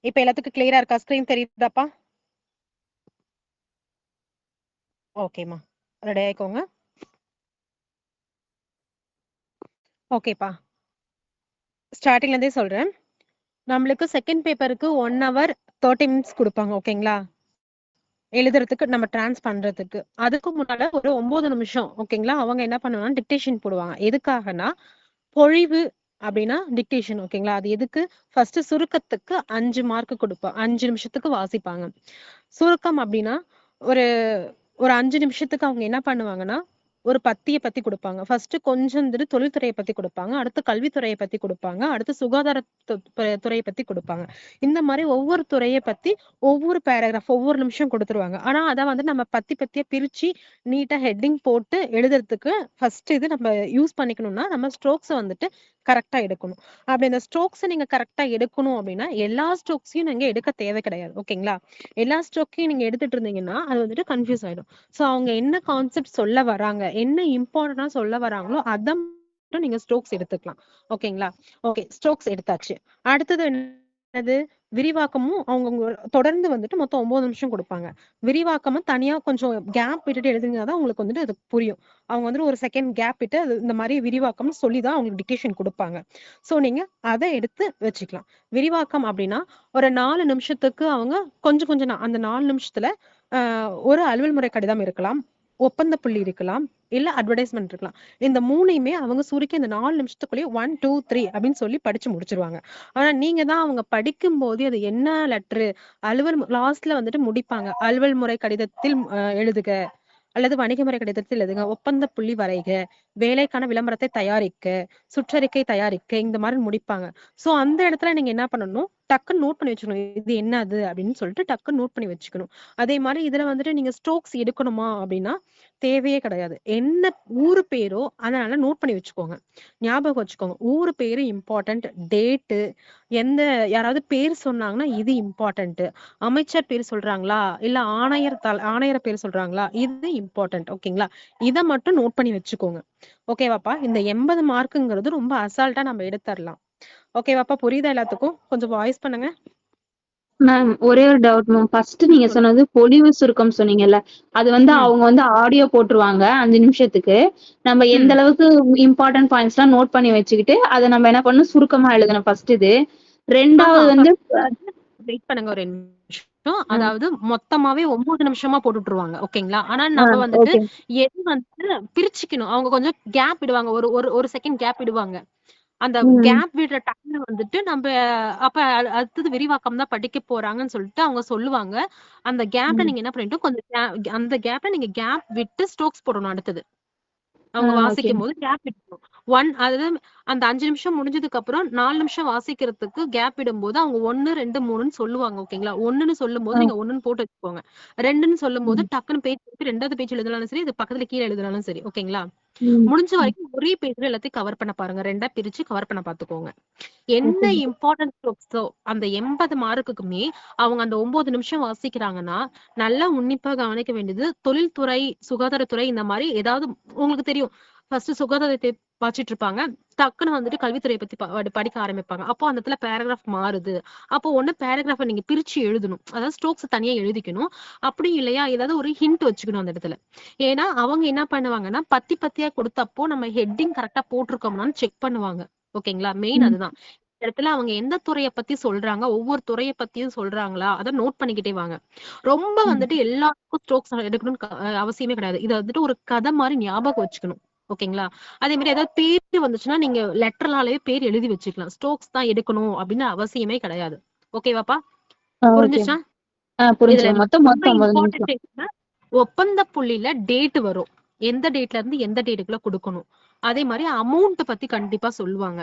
இப்ப எல்லாத்துக்கும் கிளியரா இருக்கா? ஸ்கிரீன் தெரியுதாப்பா? ஓகேம்மா, ரெடி ஆயிக்கோங்க. ஓகேப்பா, ஸ்டார்டிங்ல இருந்தே சொல்றேன். நம்மளுக்கு செகண்ட் பேப்பருக்கு 1 hour 30 minutes கொடுப்பாங்க. ஓகேங்களா? எழுதுறதுக்கு நம்ம டிரான்ஸ் பண்றதுக்கு அதுக்கு முன்னால ஒரு 9 நிமிஷம் ஓகேங்களா அவங்க என்ன பண்ணுவாங்கன்னா டிக்டேஷன் போடுவாங்க. எதுக்காகனா பொழிவு அப்படின்னா டிக்டேஷன். ஓகேங்களா? அது எதுக்கு? ஃபர்ஸ்ட் சுருக்கத்துக்கு 5 மார்க் கொடுப்போம். 5 நிமிஷத்துக்கு வாசிப்பாங்க. சுருக்கம் அப்படின்னா ஒரு ஒரு 5 நிமிஷத்துக்கு அவங்க என்ன பண்ணுவாங்கன்னா ஒரு பத்திய பத்தி கொடுப்பாங்க. ஃபர்ஸ்ட் கொஞ்சம் தொழில்துறையை பத்தி கொடுப்பாங்க, அடுத்து கல்வித்துறையை பத்தி கொடுப்பாங்க, அடுத்து சுகாதார துறையை பத்தி கொடுப்பாங்க. இந்த மாதிரி ஒவ்வொரு துறையை பத்தி ஒவ்வொரு பேராகிராஃப் ஒவ்வொரு நிமிஷம் கொடுத்துருவாங்க. ஆனா அதை நம்ம பத்தியா பிரிச்சு நீட்டா ஹெட்டிங் போட்டு எழுதுறதுக்கு ஃபர்ஸ்ட் இது நம்ம யூஸ் பண்ணிக்கணும்னா நம்ம ஸ்ட்ரோக்ஸ் கரெக்டா எடுக்கணும். அப்படி அந்த ஸ்ட்ரோக்ஸ் நீங்க கரெக்டா எடுக்கணும் அப்படின்னா எல்லா ஸ்ட்ரோக்ஸையும் நீங்க எடுக்க தேவை கிடையாது. ஓகேங்களா? எல்லா ஸ்ட்ரோக்கையும் நீங்க எடுத்துட்டு இருந்தீங்கன்னா அது கன்ஃபியூஸ் ஆயிடும். சோ அவங்க என்ன கான்செப்ட் சொல்ல வராங்க, என்ன இம்பார்ட்டன்டா சொல்ல வராங்களோ அதை மட்டும் நீங்க ஸ்ட்ரோக்ஸ் எடுத்துக்கலாம். ஓகேங்களா? ஓகே, ஸ்ட்ரோக்ஸ் எடுத்தாச்சு. அடுத்தது என்னது? விரிவாக்கமும் அவங்க தொடர்ந்து மொத்தம் 9 நிமிஷம் கொடுப்பாங்க. விரிவாக்கமும் தனியா கொஞ்சம் கேப் விட்டுட்டு எழுதுனீங்கன்னா உங்களுக்கு அது புரியும். அவங்க ஒரு செகண்ட் கேப் விட்டு இந்த மாதிரி விரிவாக்கம் சொல்லிதான் அவங்களுக்கு டிக்டேஷன் கொடுப்பாங்க. சோ நீங்க அதை எடுத்து வச்சுக்கலாம். விரிவாக்கம் அப்படின்னா ஒரு 4 நிமிஷத்துக்கு அவங்க கொஞ்சம் அந்த 4 நிமிஷத்துல ஒரு அலுவல் முறை கடிதம் இருக்கலாம், ஒப்பந்த புள்ளி இருக்கலாம், இல்ல அட்வர்டைஸ்மெண்ட் இருக்கலாம். இந்த மூணையுமே அவங்க சுருக்கி இந்த 4 நிமிஷத்துக்குள்ளேயே 1 2 3 அப்படின்னு சொல்லி படிச்சு முடிச்சிருவாங்க. ஆனா நீங்க தான் அவங்க படிக்கும் போது அது என்ன லெட்டரு அலுவல் லாஸ்ட்ல முடிப்பாங்க. அலுவல் முறை கடிதத்தில் எழுதுக அல்லது வணிக முறை கடிதத்தில் எழுதுங்க, ஒப்பந்த புள்ளி வரைக, வேலைக்கான விளம்பரத்தை தயாரிக்க, சுற்றறிக்கை தயாரிக்க, இந்த மாதிரி முடிப்பாங்க. சோ அந்த இடத்துல நீங்க என்ன பண்ணணும், டக்குன்னு நோட் பண்ணி வச்சுக்கணும். இது என்னது அப்படின்னு சொல்லிட்டு டக்குன்னு நோட் பண்ணி வச்சுக்கணும். அதே மாதிரி இதுல நீங்க ஸ்ட்ரோக்ஸ் எடுக்கணுமா அப்படின்னா தேவையே கிடையாது. என்ன ஊரு பேரோ அதனால நோட் பண்ணி வச்சுக்கோங்க, ஞாபகம் வச்சுக்கோங்க. ஊரு பேரு இம்பார்ட்டன்ட், டேட்டு, எந்த யாராவது பேர் சொன்னாங்கன்னா இது இம்பார்ட்டன்ட், அமைச்சர் பேர் சொல்றாங்களா இல்ல ஆணையர் பேர் சொல்றாங்களா இது இம்பார்ட்டன்ட். ஓகேங்களா? இதை மட்டும் நோட் பண்ணி வச்சுக்கோங்க. ஓகேவாப்பா? இந்த 80 மார்க்குங்கிறது ரொம்ப அசால்ட்டா நம்ம எடுத்துடலாம். ஓகேவாப்பா? புரியுதா எல்லாத்துக்கும்? கொஞ்சம் வாய்ஸ் பண்ணுங்க. மேம் ஒரே ஒரு டவுட் மேம். ஃபர்ஸ்ட் நீங்க சொன்னது பொலிவு சுருக்கம் சொன்னீங்கல்ல, அது அவங்க ஆடியோ போட்டுருவாங்க 5 நிமிஷத்துக்கு. நம்ம எந்த அளவுக்கு இம்பார்ட்டன்ட் பாயிண்ட்ஸ் எல்லாம் நோட் பண்ணி வச்சுக்கிட்டு அதை நம்ம என்ன பண்ணணும், சுருக்கமா எழுதணும் ஃபர்ஸ்ட். இது ரெண்டாவது வெயிட் பண்ணுங்க ஒரு நிமிஷம். அதாவது மொத்தமாவே 9 நிமிஷமா போட்டுட்டுருவாங்க. ஓகேங்களா? ஆனா நம்ம எது பிரிச்சுக்கணும். அவங்க கொஞ்சம் கேப் விடுவாங்க, ஒரு செகண்ட் கேப் விடுவாங்க. அந்த கேப் விடுற டைம்ல நம்ம அப்ப அடுத்தது விரிவாக்கம் தான் படிக்க போறாங்கன்னு சொல்லிட்டு அவங்க சொல்லுவாங்க. அந்த கேப்ல நீங்க என்ன பண்ணிட்டு கொஞ்சம் அந்த கேப்ல நீங்க கேப் விட்டு ஸ்ட்ரோக்ஸ் போடணும். அடுத்தது அவங்க வாசிக்கும் போது கேப் விட்டுரும். அதாவது அந்த 5 நிமிஷம் முடிஞ்சதுக்கு அப்புறம் 4 நிமிஷம் வாசிக்கிறதுக்கு கேப் விடும்போது அவங்க 1 2 3ன்னு சொல்லுவாங்க. ஓகேங்களா? 1ன்னு சொல்லும் போது நீங்க 1ன்னு போட்டு வச்சுக்கோங்க. 2ன்னு சொல்லும் போது டக்குன்னு பேஜ் 2வது பேஜ் எழுதினாலும் சரி, இது பக்கத்துல கீழே எழுதினாலும் சரி. ஓகேங்களா? முடிஞ்ச வரைக்கும் ஒரே பேஜ்ல எல்லாத்தையும் கவர் பண்ண பாருங்க. 2ஆ பிரிச்சு கவர் பண்ண பாத்துக்கோங்க. என்ன இம்பார்ட்டன்ட் ஸ்ட்ரோக்ஸோ அந்த 80 மார்க்குக்குமே அவங்க அந்த 9 நிமிஷம் வாசிக்கிறாங்கன்னா நல்லா உன்னிப்பா கவனிக்க வேண்டியது தொழில்துறை, சுகாதாரத்துறை, இந்த மாதிரி ஏதாவது உங்களுக்கு தெரியும். ஃபர்ஸ்ட் சுகாதாரத்தை வாசிட்டு இருப்பாங்க, டக்குன்னு கல்வித்துறையை பத்தி படிக்க ஆரம்பிப்பாங்க. அப்போ அந்த இடத்துல பேராகிராஃப் மாறுது. அப்போ ஒண்ணு பேராகிராஃபை நீங்க பிரிச்சு எழுதணும், அதாவது ஸ்ட்ரோக்ஸ் தனியா எழுதிக்கணும். அப்படி இல்லையா ஏதாவது ஒரு ஹிண்ட் வச்சுக்கணும் அந்த இடத்துல. ஏன்னா அவங்க என்ன பண்ணுவாங்கன்னா பத்தியா கொடுத்தப்போ நம்ம ஹெட்டிங் கரெக்டா போட்டிருக்கோம்னான்னு செக் பண்ணுவாங்க. ஓகேங்களா? மெயின் அதுதான். இடத்துல அவங்க எந்த துறையை பத்தி சொல்றாங்க, ஒவ்வொரு துறையை பத்தியும் சொல்றாங்களா அதை நோட் பண்ணிக்கிட்டே வாங்க. ரொம்ப எல்லாருக்கும் ஸ்ட்ரோக்ஸ் எடுக்கணும்னு அவசியமே கிடையாது. இதை ஒரு கதை மாதிரி ஞாபகம் வச்சுக்கணும். ஓகேங்களா? அதே மாதிரி ஏதாவது பேர் வந்துச்சுன்னா நீங்க லெட்டர்லாலே பேர் எழுதி வச்சுக்கலாம். ஸ்ட்ரோக்ஸ் தான் எடுக்கணும் அப்படின்னு அவசியமே கிடையாது. ஓகேவாப்பா? புரிஞ்சுச்சா? இதுல ஒப்பந்த புள்ளியில டேட் வரும், எந்த டேட்ல இருந்து எந்த டேட்டுக்குள்ள கொடுக்கணும். அதே மாதிரி அமௌண்ட் பத்தி கண்டிப்பா சொல்லுவாங்க.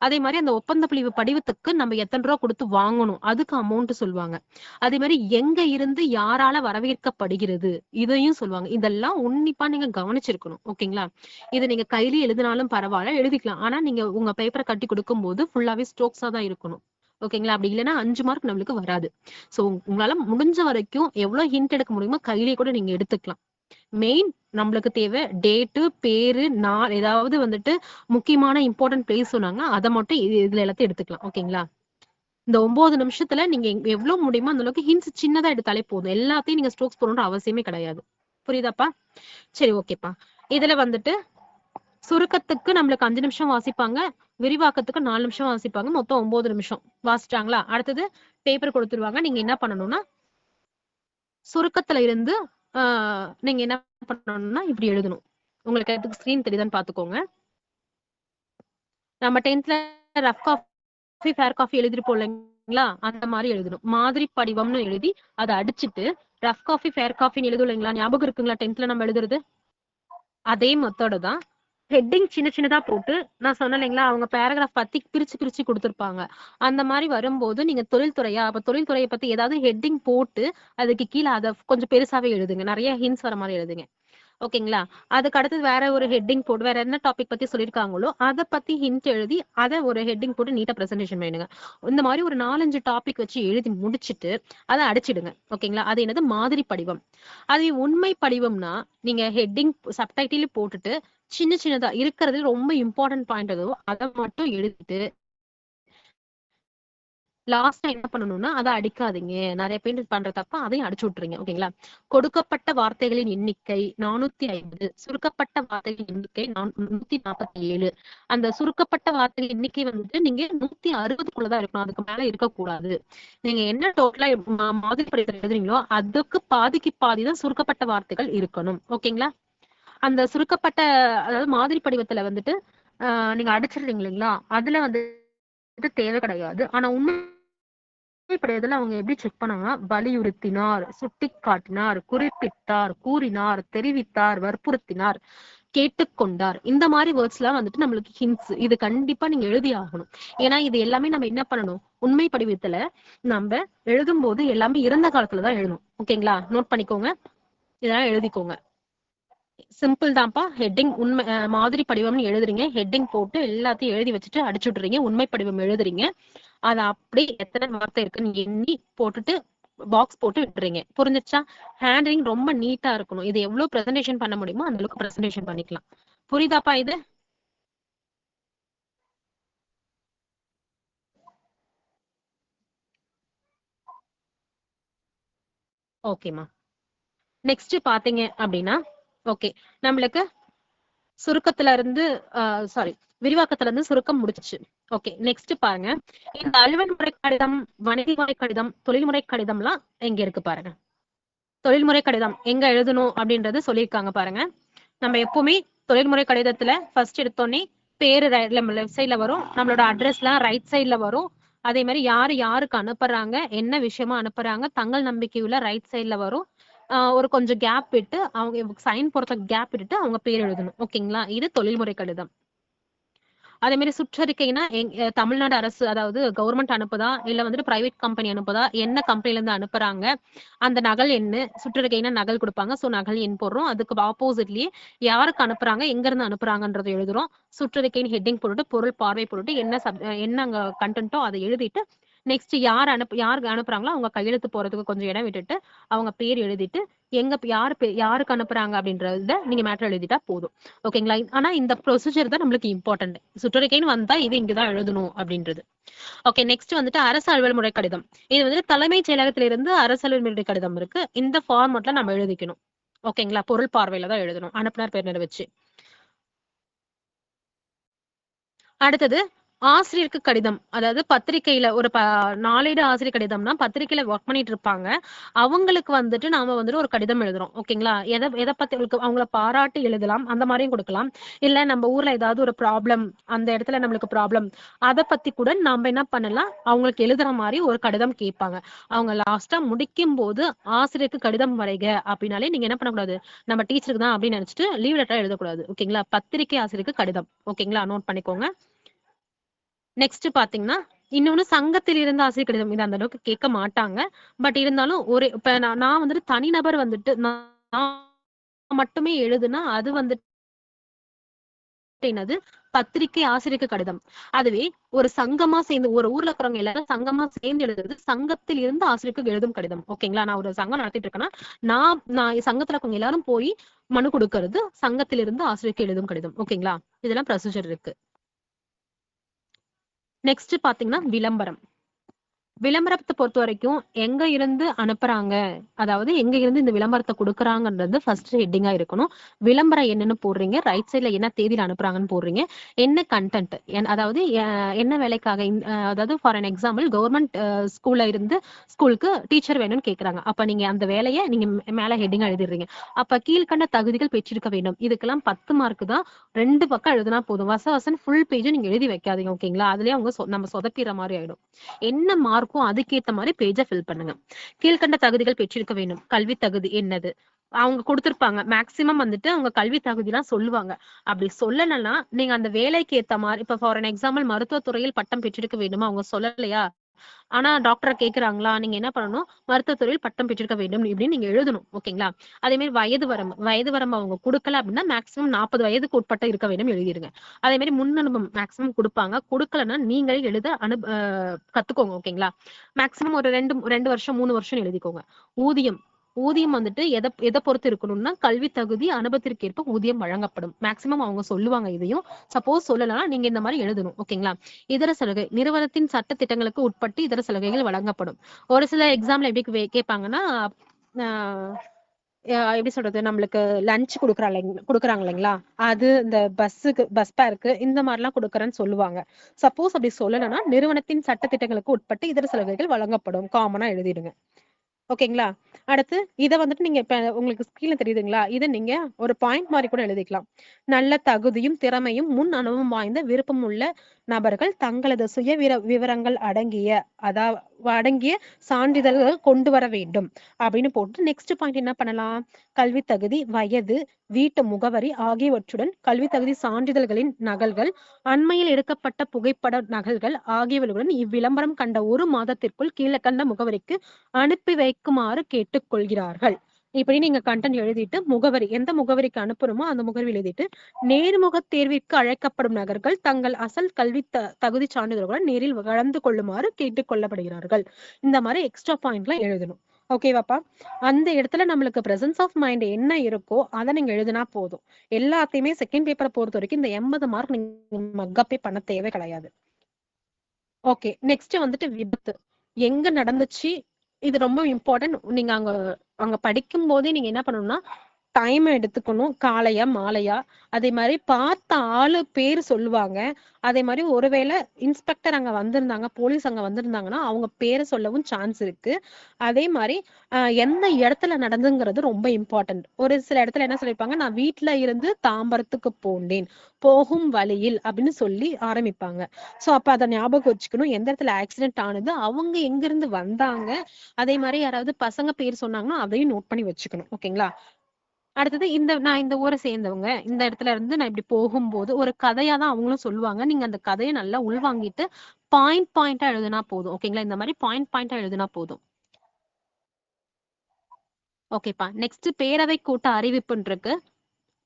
அதே மாதிரி அந்த ஒப்பந்த புள்ளி படிவத்துக்கு நம்ம எத்தனை ரூபா கொடுத்து வாங்கணும் அதுக்கு அமௌண்ட் சொல்லுவாங்க. அதே மாதிரி எங்க இருந்து யாரால வரவேற்கப்படுகிறது இதையும் சொல்லுவாங்க. இதெல்லாம் உன்னிப்பா நீங்க கவனிச்சிருக்கணும். ஓகேங்களா? இதை நீங்க கையில எழுதினாலும் பரவாயில்ல, எழுதிக்கலாம். ஆனா நீங்க உங்க பேப்பரை கட்டி கொடுக்கும் போது ஃபுல்லாவே ஸ்ட்ரோக்ஸா தான் இருக்கணும். ஓகேங்களா? அப்படி இல்லைன்னா 5 மார்க் நம்மளுக்கு வராது. சோ உங்களால முடிஞ்ச வரைக்கும் எவ்வளவு ஹிண்ட் எடுக்க முடியுமோ கையிலேயே கூட நீங்க எடுத்துக்கலாம். மெயின் நம்மளுக்கு தேவை டேட்டு, பேரு, நாள், ஏதாவது முக்கியமான இம்பார்ட்டன்ட் பிளேஸ் சொன்னாங்க அதை மட்டும் இதுல எல்லாத்தையும் எடுத்துக்கலாம். ஓகேங்களா? இந்த 9 நிமிஷத்துல நீங்க எவ்வளவு முடியுமோ அந்த அளவுக்கு ஹிண்ட்ஸ் சின்னதா எடுத்தாலே போதும். எல்லாத்தையும் நீங்க ஸ்ட்ரோக்ஸ் போடணும்ன்ற அவசியமே கிடையாது. புரியுதாப்பா? சரி, ஓகேப்பா. இதுல வந்துட்டு சுருக்கத்துக்கு நம்மளுக்கு 5 நிமிஷம் வாசிப்பாங்க, விரிவாக்கத்துக்கு 4 நிமிஷம் வாசிப்பாங்க, மொத்தம் 9 நிமிஷம் வாசிச்சாங்களா? அடுத்தது பேப்பர் கொடுத்துருவாங்க. நீங்க என்ன பண்ணணும்னா சுருக்கத்துல இருந்து நீங்க என்ன பண்ணணும்னா இப்படி எழுதணும். உங்களுக்கு எதுக்கு ஸ்கிரீன் தெரியுதான்னு பாத்துக்கோங்க. நம்ம 10th rough copy fair copy எழுதிருப்போம் இல்லைங்களா, அந்த மாதிரி எழுதணும். மாதிரி படிவம்னு எழுதி அதை அடிச்சுட்டு ரஃப் காஃபி ஃபேர் காஃபின்னு எழுதும் இல்லைங்களா, ஞாபகம் இருக்குங்களா 10th நம்ம எழுதுறது? அதே மெத்தோட தான். ஹெட்டிங் சின்ன சின்னதா போட்டு நான் சொன்னேன் இல்லைங்களா, அவங்க பேராகிராஃப் பத்தி பிரிச்சு பிரிச்சு கொடுத்துருப்பாங்க. அந்த மாதிரி வரும்போது நீங்க தொழில்துறையா, அப்ப தொழில்துறையை பத்தி ஏதாவது ஹெட்டிங் போட்டு அதுக்கு கீழே அதை கொஞ்சம் பெருசாவே எழுதுங்க, நிறைய ஹிண்ட்ஸ் வர மாதிரி எழுதுங்க. ஓகேங்களா? அதுக்கு அடுத்தது வேற ஒரு ஹெட்டிங் போட்டு வேற என்ன டாபிக் பத்தி சொல்லியிருக்காங்களோ அதை பத்தி ஹிண்ட் எழுதி அதை ஒரு ஹெட்டிங் போட்டு நீட்டா பிரசன்டேஷன் பண்ணுங்க. இந்த மாதிரி ஒரு 4-5 டாபிக் வச்சு எழுதி முடிச்சுட்டு அதை அடிச்சிடுங்க. ஓகேங்களா? அது என்னது மாதிரி படிவம். அது உண்மை படிவம்னா நீங்க ஹெட்டிங் சப்டைட்டில் போட்டுட்டு சின்ன சின்னதா இருக்கிறது ரொம்ப இம்பார்ட்டன்ட் பாயிண்ட் எதுவோ அதை மட்டும் எழுதிட்டு லாஸ்டா என்ன பண்ணணும்னா அதை அடிக்காதீங்க. நிறைய பேர் பண்ற தப்ப அதையும் அடிச்சு விட்டுறீங்க. ஓகேங்களா? கொடுக்கப்பட்ட வார்த்தைகளின் எண்ணிக்கை 450, சுருக்கப்பட்ட வார்த்தைகளின் எண்ணிக்கை 147. அந்த சுருக்கப்பட்ட வார்த்தைகள் எண்ணிக்கை வந்துட்டு நீங்க 160க்குள்ளதான் இருக்கணும், அதுக்கு மேல இருக்கக்கூடாது. நீங்க என்ன டோட்டலா மாதிரி படிக்கிற எழுதுறீங்களோ அதுக்கு பாதிக்கு பாதிதான் சுருக்கப்பட்ட வார்த்தைகள் இருக்கணும். ஓகேங்களா? அந்த சுருக்கப்பட்ட அதாவது மாதிரி படிவத்துல வந்துட்டு நீங்க அடிச்சிடுறீங்க இல்லைங்களா, அதுல வந்து தேவை கிடையாது. ஆனா உண்மை படிவத்துல அவங்க எப்படி செக் பண்ணாங்கன்னா வலியுறுத்தினார், சுட்டி காட்டினார், குறிப்பிட்டார், கூறினார், தெரிவித்தார், வற்புறுத்தினார், கேட்டுக்கொண்டார், இந்த மாதிரி வேர்ட்ஸ் எல்லாம் வந்துட்டு நம்மளுக்கு ஹிண்ட்ஸ். இது கண்டிப்பா நீங்க எழுதி ஆகணும். ஏன்னா இது எல்லாமே நம்ம என்ன பண்ணணும், உண்மை படிவத்துல நம்ம எழுதும் போது எல்லாமே இறந்த காலத்துலதான் எழுதணும். ஓகேங்களா? நோட் பண்ணிக்கோங்க, இதெல்லாம் எழுதிக்கோங்க. சிம்பிள் தான்ப்பா. ஹெட்டிங் உண்மை மாதிரி படிவம்னு எழுதுறீங்க, ஹெட்டிங் போட்டு எல்லாத்தையும் எழுதி வச்சுட்டு அடிச்சு விட்டுறீங்க. உண்மை படிவம் எழுதுறீங்க, அதை அப்படி எத்தனை வார்த்தை இருக்குன்னு எண்ணி போட்டுட்டு பாக்ஸ் போட்டு விட்டுறீங்க. புரிஞ்சிச்சா? ஹேண்ட் ரைட்டிங் ரொம்ப நீட்டா இருக்கணும். இது எவ்வளவு பிரசன்டேஷன் பண்ண முடியுமோ அந்த அளவுக்கு பிரசன்டேஷன் பண்ணிக்கலாம். புரியுதாப்பா இது? ஓகேமா. நெக்ஸ்ட் பாத்தீங்க அப்படின்னா ஓகே, நம்மளுக்கு சுருக்கத்துல இருந்து சாரி விரிவாக்கத்துல இருந்து சுருக்கம் முடிச்சிச்சு. ஓகே, நெக்ஸ்ட் பாருங்க. இந்த அலுவல் முறை கடிதம், வணிக முறை கடிதம், தொழில்முறை கடிதம் எல்லாம் எங்க இருக்கு பாருங்க. தொழில்முறை கடிதம் எங்க எழுதணும் அப்படின்றது சொல்லியிருக்காங்க பாருங்க. நம்ம எப்பவுமே தொழில்முறை கடிதத்துல ஃபர்ஸ்ட் எடுத்தோடனே பேரு லெஃப்ட் சைட்ல வரும், நம்மளோட அட்ரஸ் எல்லாம் ரைட் சைட்ல வரும். அதே மாதிரி யாரு யாருக்கு அனுப்புறாங்க, என்ன விஷயமா அனுப்புறாங்க, தங்கள் நம்பிக்கையுள்ள ரைட் சைட்ல வரும். ஒரு கொஞ்சம் கேப் விட்டு அவங்க சைன் போறதுக்கு கேப் விட்டுட்டு அவங்க பேர் எழுதணும். ஓகேங்களா? இது தொழில்முறை கடிதம். அதே மாதிரி சுற்றறிக்கைனா தமிழ்நாடு அரசு அதாவது கவர்மெண்ட் அனுப்புதா இல்ல வந்துட்டு பிரைவேட் கம்பெனி அனுப்புதா, என்ன கம்பெனில இருந்து அனுப்புறாங்க, அந்த நகல் என்ன, சுற்றறிக்கைனா நகல் கொடுப்பாங்க, சோ நகல் எண் போடுறோம். அதுக்கு ஆப்போசிட்லயே யாருக்கு அனுப்புறாங்க, எங்க இருந்து அனுப்புறாங்கன்றது எழுதுறோம். சுற்றறிக்கையின் ஹெட்டிங் போட்டுட்டு பொருள் பார்வை போட்டுட்டு என்ன அங்க கண்டென்ட்டோ அதை எழுதிட்டு நெக்ஸ்ட் யாருக்கு அனுப்புறாங்களோ அவங்க கையெழுத்து போறதுக்கு கொஞ்சம் இடம் விட்டுட்டு அவங்க பேர் எழுதிட்டு யாருக்கு அனுப்புறாங்க அப்படின்றத நீங்க மேட்டர் எழுதிட்டா போதும். ஓகேங்களா? ஆனா இந்த ப்ரொசீஜர் தான் நம்மளுக்கு இம்பார்ட்டன்ட். சுற்றறிக்கைன்னு வந்தா இது இங்கதான் எழுதணும் அப்படின்றது. ஓகே, நெக்ஸ்ட் வந்துட்டு அரசு அலுவல் முறை கடிதம். இது வந்துட்டு தலைமைச் செயலகத்திலிருந்து அரசு அலுவல் முறை கடிதம் இருக்கு. இந்த ஃபார்மட்ல நம்ம எழுதிக்கணும். ஓகேங்களா? பொருள் பார்வையில தான் எழுதணும், அனுப்புனர் பேர் வச்சு. அடுத்தது ஆசிரியருக்கு கடிதம், அதாவது பத்திரிகையில ஒரு நாளேடு ஆசிரியர் கடிதம்னா பத்திரிகையில ஒர்க் பண்ணிட்டு இருப்பாங்க, அவங்களுக்கு வந்துட்டு நாம வந்துட்டு ஒரு கடிதம் எழுதுறோம். ஓகேங்களா? எதை பத்தி அவங்கள பாராட்டி எழுதலாம், அந்த மாதிரியும் கொடுக்கலாம். இல்ல நம்ம ஊர்ல ஏதாவது ஒரு ப்ராப்ளம், அந்த இடத்துல நம்மளுக்கு ப்ராப்ளம், அதை பத்தி கூட நாம என்ன பண்ணலாம், அவங்களுக்கு எழுதுற மாதிரி ஒரு கடிதம் கேட்பாங்க. அவங்க லாஸ்டா முடிக்கும் போது ஆசிரியருக்கு கடிதம் வரைக அப்படின்னாலே நீங்க என்ன பண்ணக்கூடாது, நம்ம டீச்சருக்கு தான் அப்படின்னு நினைச்சிட்டு லீவ் லெட்டர் எழுதக்கூடாது. ஓகேங்களா? பத்திரிகை ஆசிரியருக்கு கடிதம். ஓகேங்களா? நோட் பண்ணிக்கோங்க. நெக்ஸ்ட் பாத்தீங்கன்னா இன்னொன்னு சங்கத்தில் இருந்து ஆசிரியர் கடிதம். இது அந்த அளவுக்கு கேட்க மாட்டாங்க, பட் இருந்தாலும் ஒரு இப்ப நான் வந்துட்டு தனிநபர் வந்துட்டு நான் மட்டுமே எழுதுனா அது வந்துட்டு என்னது, பத்திரிகை ஆசிரியருக்கு கடிதம். அதுவே ஒரு சங்கமா சேர்ந்து ஒரு ஊர்ல இருக்கிறவங்க எல்லாரும் சங்கமா சேர்ந்து எழுதுறது சங்கத்தில் இருந்து ஆசிரியருக்கு எழுதும் கடிதம். ஓகேங்களா? நான் ஒரு சங்கம் நடத்திட்டு இருக்கேன்னா நான் சங்கத்துல இருக்கவங்க எல்லாரும் போய் மனு கொடுக்கறது சங்கத்திலிருந்து ஆசிரியருக்கு எழுதும் கடிதம். ஓகேங்களா? இதெல்லாம் ப்ரொசீஜர் இருக்கு. நெக்ஸ்ட் பாத்தீங்கன்னா விளம்பரம். விளம்பரத்தை பொறுத்த வரைக்கும் எங்க இருந்து அனுப்புறாங்க, அதாவது எங்க இருந்து இந்த விளம்பரத்தை கொடுக்குறாங்கன்றது ஃபர்ஸ்ட் ஹெட்டிங்கா இருக்கணும். விளம்பரம் என்னன்னு போடுறீங்க, ரைட் சைட்ல என்ன தேதியில அனுப்புறாங்கன்னு போடுறீங்க, என்ன கண்டென்ட், அதாவது என்ன வேலைக்காக, அதாவது ஃபார் அன் எக்ஸாம்பிள் கவர்மெண்ட் ஸ்கூல்ல இருந்து ஸ்கூலுக்கு டீச்சர் வேணும்னு கேக்குறாங்க. அப்ப நீங்க அந்த வேலையை நீங்க மேல ஹெட்டிங்கா எழுதிடுறீங்க. அப்ப கீழ்கண்ட தகுதிகள் பெற்றிருக்க வேண்டும். இதுக்கெல்லாம் 10 மார்க் தான். 2 பக்கம் எழுதுனா போதும். வசம் ஃபுல் பேஜ் நீங்க எழுதி வைக்காதீங்க. ஓகேங்களா? அதுலயே அவங்க நம்ம சொதப்பிற மாதிரி ஆயிடும். என்ன மார்க்கும் அதுக்கேத்த மாதிரி பேஜை ஃபில் பண்ணுங்க. கீழ்கண்ட தகுதிகள் பெற்றிருக்க வேண்டும். கல்வி தகுதி என்னது அவங்க கொடுத்திருப்பாங்க. மேக்சிமம் வந்துட்டு அவங்க கல்வி தகுதி எல்லாம் சொல்லுவாங்க. அப்படி சொல்லலைன்னா நீங்க அந்த வேலைக்கு ஏத்த மாதிரி, இப்ப ஃபார் அன் எக்ஸாம்பிள் மருத்துவத்துறையில் பட்டம் பெற்றிருக்க வேண்டுமா, அவங்க சொல்லலையா, ஆனா டாக்டரை கேக்குறாங்களா, நீங்க என்ன பண்ணணும், மருத்துவத்துறையில் பட்டம் பெற்றிருக்க வேண்டும் இப்படின்னு நீங்க எழுதணும். ஓகேங்களா? அதே மாதிரி வயது வரம்பு அவங்க கொடுக்கல அப்படின்னா மேக்சிமம் 40 வயதுக்கு உட்பட்ட இருக்க வேண்டும் எழுதிருங்க. அதே மாதிரி முன் அனுபவம் மேக்சிமம் கொடுப்பாங்க. கொடுக்கலன்னா நீங்களே எழுத கத்துக்கோங்க. ஓகேங்களா? மேக்சிமம் ஒரு 2 வருஷம் 3 வருஷம் எழுதிக்கோங்க. ஊதியம் வந்துட்டு எதை பொறுத்து இருக்கணும்னா, கல்வி தகுதி அனுபவத்திற்கு ஏற்ப ஊதியம் வழங்கப்படும். மேக்சிமம் அவங்க சொல்லுவாங்க. இதையும் சப்போஸ் சொல்லலைன்னா நீங்க இந்த மாதிரி எழுதணும். ஓகேங்களா? இதர சலுகை, நிறுவனத்தின் சட்ட திட்டங்களுக்கு உட்பட்டு இதர சலுகைகள் வழங்கப்படும். ஒரு சில எக்ஸாம்ல எப்படி கேட்பாங்கன்னா, எப்படி சொல்றது, நம்மளுக்கு லஞ்ச் கொடுக்குறாங்க இல்லைங்களா, அது இந்த பஸ் பேருக்கு இந்த மாதிரி எல்லாம் கொடுக்குறேன்னு சொல்லுவாங்க. சப்போஸ் அப்படி சொல்லலைன்னா நிறுவனத்தின் சட்ட திட்டங்களுக்கு உட்பட்டு இதர சலுகைகள் வழங்கப்படும் காமனா எழுதிடுங்க. ஓகேங்களா? அடுத்து இதை வந்துட்டு நீங்க இப்ப உங்களுக்கு ஸ்கிரீன்ல தெரியுதுங்களா, இதை நீங்க ஒரு பாயிண்ட் மாதிரி கூட எழுதிக்கலாம். நல்ல தகுதியும் திறமையும் முன் அனுபவம் வாய்ந்த விருப்பம் உள்ள நபர்கள் தங்களது சுய விவரங்கள் அடங்கிய சான்றிதழ்கள் கொண்டு வர வேண்டும் அப்படின்னு போட்டு நெக்ஸ்ட் பாயிண்ட் என்ன பண்ணலாம், கல்வி தகுதி, வயது, வீட்டு முகவரி ஆகியவற்றுடன் கல்வி தகுதி சான்றிதழ்களின் நகல்கள், அண்மையில் எடுக்கப்பட்ட புகைப்பட நகல்கள் ஆகியவர்களுடன் இவ்விளம்பரம் கண்ட 1 மாதத்திற்குள் கீழக்கண்ட முகவரிக்கு அனுப்பி வைக்குமாறு கேட்டுக்கொள்கிறார்கள். இப்படி நீங்க கண்டென்ட் எழுதிட்டு முகவரி, எந்த முகவரிக்கு அனுப்பணுமோ அந்த முகவரி எழுதிட்டு, நேர்முக தேர்விற்கு அழைக்கப்படும் நபர்கள் தங்கள் அசல் கல்வி தகுதி சான்றிதழ்களுடன் நேரில் கலந்து கொள்ளுமாறு கேட்டுக்கொள்ளப்படுகிறார்கள். இந்த மாதிரி எக்ஸ்ட்ரா பாயிண்ட்லாம் எழுதணும். ஓகேவாப்பா? அந்த இடத்துல நம்மளுக்கு பிரசன்ஸ் ஆஃப் மைண்ட் என்ன இருக்கோ அதை நீங்க எழுதினா போதும். எல்லாத்தையுமே செகண்ட் பேப்பரை பொறுத்த வரைக்கும் இந்த 80 மார்க் நீங்க மக்கப்பே பண்ண தேவை கிடையாது. ஓகே, நெக்ஸ்ட் வந்துட்டு விபத்து எங்க நடந்துச்சு, இது ரொம்ப இம்பார்ட்டன்ட். நீங்க அங்க படிக்கும் போதே நீங்க என்ன பண்ணணும்னா டைம் எடுத்துக்கணும். காலையா மாலையா, அதே மாதிரி பார்த்த ஆளு பேர் சொல்லுவாங்க. அதே மாதிரி ஒருவேளை இன்ஸ்பெக்டர் அங்க வந்திருந்தாங்க, போலீஸ் அங்க வந்திருந்தாங்கன்னா அவங்க பேரை சொல்லவும் சான்ஸ் இருக்கு. அதே மாதிரி எந்த இடத்துல நடந்துங்கிறது ரொம்ப இம்பார்ட்டன்ட். ஒரு சில இடத்துல என்ன சொல்லிருப்பாங்க, நான் வீட்டுல இருந்து தாம்பரத்துக்கு போனேன், போகும் வழியில் அப்படின்னு சொல்லி ஆரம்பிப்பாங்க. சோ அப்ப அதை ஞாபகம் வச்சுக்கணும். எந்த இடத்துல ஆக்சிடென்ட் ஆனது, அவங்க எங்க இருந்து வந்தாங்க, அதே மாதிரி யாராவது பசங்க பேர் சொன்னாங்கன்னா அதையும் நோட் பண்ணி வச்சுக்கணும். ஓகேங்களா? அடுத்தது நான் இந்த ஊரை சேர்ந்தவங்க, இந்த இடத்துல இருந்து நான் இப்படி போகும்போது ஒரு கதையா தான் அவங்களும் சொல்லுவாங்க. நீங்க அந்த கதையை நல்லா உள்வாங்கிட்டு பாயிண்டா எழுதுனா போதும். ஓகேங்களா? இந்த மாதிரி பாயிண்டா எழுதுனா போதும். ஓகேப்பா. நெக்ஸ்ட் பேரவை கூட்ட அறிவிப்புன்னு இருக்கு.